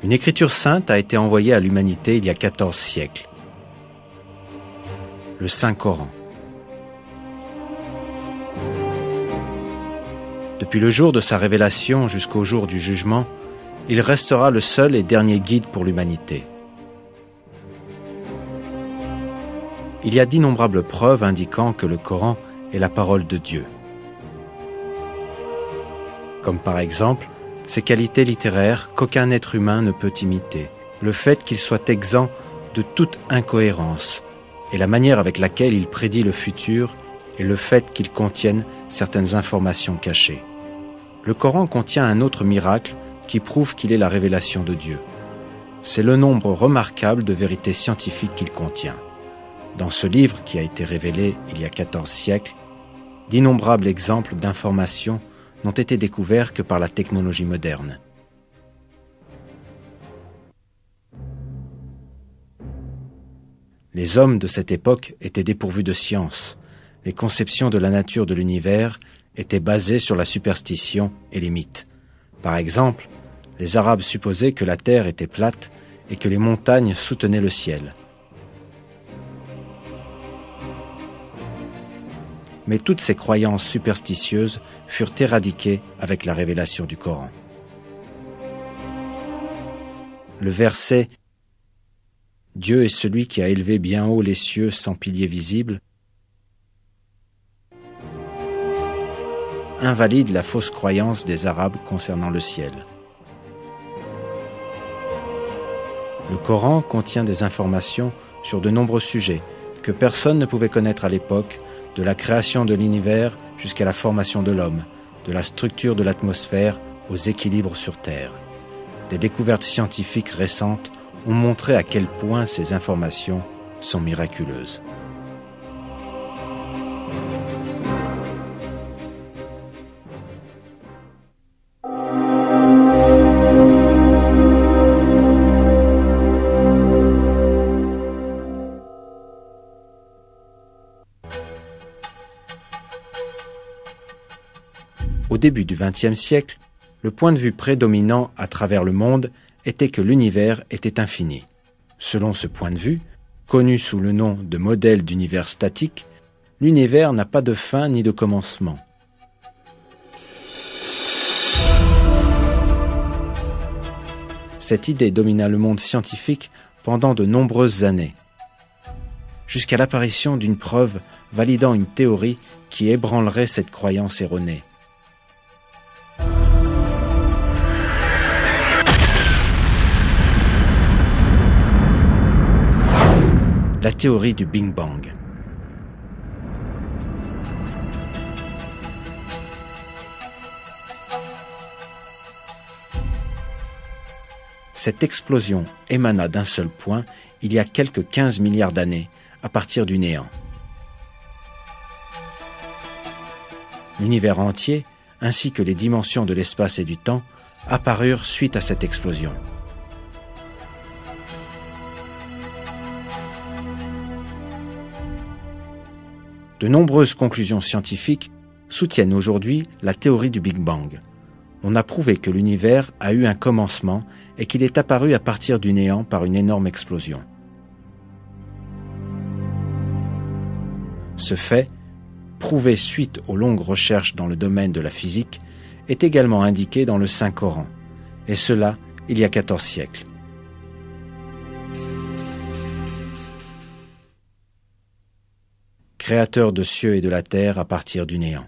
Une écriture sainte a été envoyée à l'humanité il y a 14 siècles. Le Saint-Coran. Depuis le jour de sa révélation jusqu'au jour du jugement, il restera le seul et dernier guide pour l'humanité. Il y a d'innombrables preuves indiquant que le Coran est la parole de Dieu. Comme par exemple, ses qualités littéraires qu'aucun être humain ne peut imiter, le fait qu'il soit exempt de toute incohérence, et la manière avec laquelle il prédit le futur, et le fait qu'il contienne certaines informations cachées. Le Coran contient un autre miracle qui prouve qu'il est la révélation de Dieu. C'est le nombre remarquable de vérités scientifiques qu'il contient. Dans ce livre qui a été révélé il y a 14 siècles, d'innombrables exemples d'informations n'ont été découverts que par la technologie moderne. Les hommes de cette époque étaient dépourvus de science. Les conceptions de la nature de l'univers étaient basées sur la superstition et les mythes. Par exemple, les Arabes supposaient que la terre était plate et que les montagnes soutenaient le ciel. Mais toutes ces croyances superstitieuses furent éradiquées avec la révélation du Coran. Le verset « Dieu est celui qui a élevé bien haut les cieux sans piliers visibles » invalide la fausse croyance des Arabes concernant le ciel. Le Coran contient des informations sur de nombreux sujets que personne ne pouvait connaître à l'époque, de la création de l'univers jusqu'à la formation de l'homme, de la structure de l'atmosphère aux équilibres sur Terre. Des découvertes scientifiques récentes ont montré à quel point ces informations sont miraculeuses. Au début du XXe siècle, le point de vue prédominant à travers le monde était que l'univers était infini. Selon ce point de vue, connu sous le nom de modèle d'univers statique, l'univers n'a pas de fin ni de commencement. Cette idée domina le monde scientifique pendant de nombreuses années, jusqu'à l'apparition d'une preuve validant une théorie qui ébranlerait cette croyance erronée. La théorie du Big Bang. Cette explosion émana d'un seul point il y a quelques 15 milliards d'années, à partir du néant. L'univers entier, ainsi que les dimensions de l'espace et du temps, apparurent suite à cette explosion. De nombreuses conclusions scientifiques soutiennent aujourd'hui la théorie du Big Bang. On a prouvé que l'univers a eu un commencement et qu'il est apparu à partir du néant par une énorme explosion. Ce fait, prouvé suite aux longues recherches dans le domaine de la physique, est également indiqué dans le Saint-Coran, et cela il y a 14 siècles. Créateur de cieux et de la terre à partir du néant.